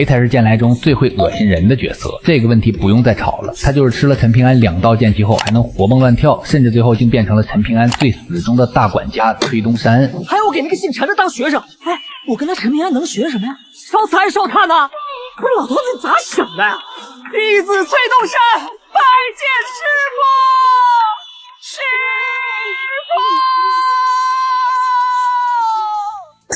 谁才是剑来中最会恶心人的角色？这个问题不用再吵了，他就是吃了陈平安2道剑气后还能活蹦乱跳，甚至最后竟变成了陈平安最死忠的大管家崔东山。还有我给那个姓陈的当学生，哎，我跟他陈平安能学什么呀？烧瓷还是烧炭呢？不是老头子你咋想的呀？弟子崔东山拜见师傅，师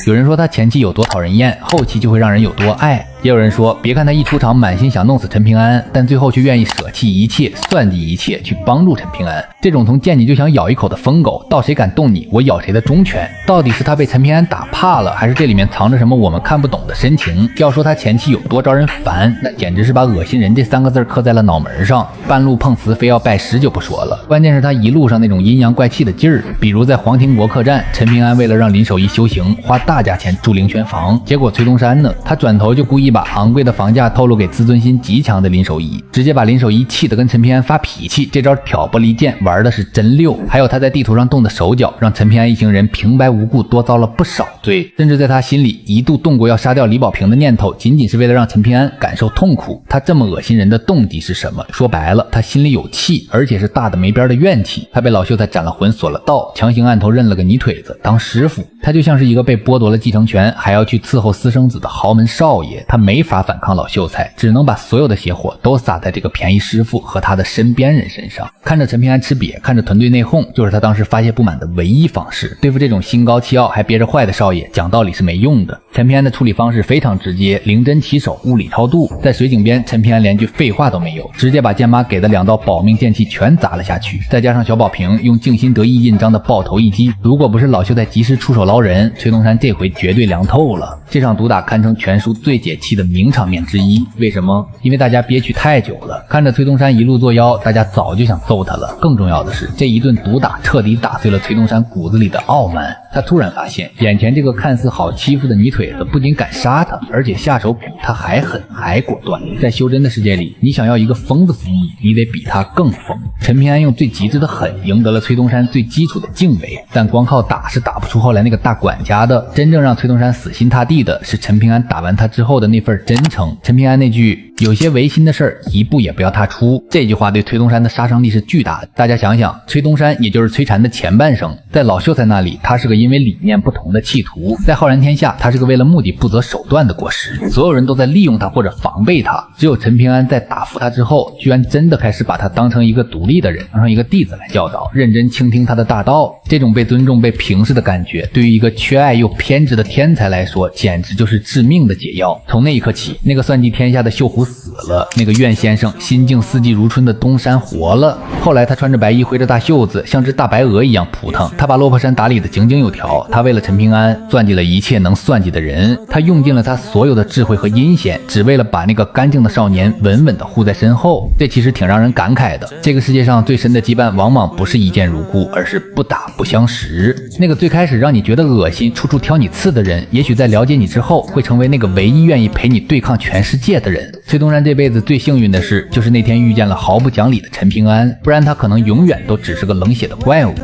傅。有人说他前期有多讨人厌，后期就会让人有多爱。也有人说，别看他一出场满心想弄死陈平安，但最后却愿意舍弃一切，算计一切去帮助陈平安。这种从见你就想咬一口的疯狗，到谁敢动你，我咬谁的忠犬。到底是他被陈平安打怕了，还是这里面藏着什么我们看不懂的深情？要说他前期有多招人烦，那简直是把恶心人这3个字刻在了脑门上。半路碰瓷非要拜师就不说了，关键是他一路上那种阴阳怪气的劲儿。比如在黄庭国客栈，陈平安为了让林守一修行，花大价钱住灵泉房，结果崔东山呢，他转头就故意把昂贵的房价透露给自尊心极强的林守一，直接把林守一气得跟陈平安发脾气。这招挑拨离间玩的是真溜。还有他在地图上动的手脚，让陈平安一行人平白无故多遭了不少罪，甚至在他心里一度动过要杀掉李保平的念头，仅仅是为了让陈平安感受痛苦。他这么恶心人的动机是什么？说白了，他心里有气，而且是大的没边的怨气。他被老秀才斩了魂锁了道，强行按头认了个泥腿子当师傅，他就像是一个被剥夺了继承权还要去伺候私生子的豪门少爷，他没法反抗老秀才，只能把所有的邪火都撒在这个便宜师傅和他的身边人身上。看着陈平安吃瘪，看着团队内讧，就是他当时发泄不满的唯一方式。对付这种心高气傲还憋着坏的少爷，讲道理是没用的。陈平安的处理方式非常直接，灵针起手，物理超度。在水井边，陈平安连句废话都没有，直接把剑妈给的2道保命剑气全砸了下去，再加上小宝瓶用静心得意印章的爆头一击，如果不是老秀才及时出手捞人，崔东山这回绝对凉透了。这场毒打堪称全书最解气的名场面之一。为什么？因为大家憋屈太久了，看着崔东山一路作妖，大家早就想揍他了。更重要的是，这一顿毒打彻底打碎了崔东山骨子里的傲慢。他突然发现，眼前这个看似好欺负的泥腿子不仅敢杀他，而且下手比他还狠还果断。在修真的世界里，你想要一个疯子服你，你得比他更疯。陈平安用最极致的狠赢得了崔东山最基础的敬畏，但光靠打是打不出后来那个大管家的。真正让崔东山死心塌地的是陈平安打完他之后的那份真诚。陈平安那句有些违心的事儿一步也不要踏出，这句话对崔东山的杀伤力是巨大的。大家想想，崔东山也就是崔禅的前半生，在老秀才那里他是个因为理念不同的弃徒，在浩然天下他是个为了目的不择手段的过失。所有人都在利用他或者防备他，只有陈平安在打服他之后，居然真的开始把他当成一个独立的人，当成一个弟子来教导，认真倾听他的大道。这种被尊重被平视的感觉，对于一个缺爱又偏执的天才来说，简直就是致命的解药。从那一刻起，那个算计天下的绣虎死了，那个苑先生心境四季如春的东山活了。后来他穿着白衣，挥着大袖子，像只大白鹅一样扑腾。他把落魄山打理得井井有条，他为了陈平安算计了一切能算计的人，他用尽了他所有的智慧和阴险，只为了把那个干净的少年稳稳地护在身后。这其实挺让人感慨的。这个世界上最深的羁绊，往往不是一见如故，而是不打不相识。那个最开始让你觉得恶心，处处挑你刺的人，也许在了解你之后，会成为那个唯一愿意陪你对抗全世界的人。崔东山这辈子最幸运的事，就是那天遇见了毫不讲理的陈平安，不然他可能永远都只是个冷血的怪物。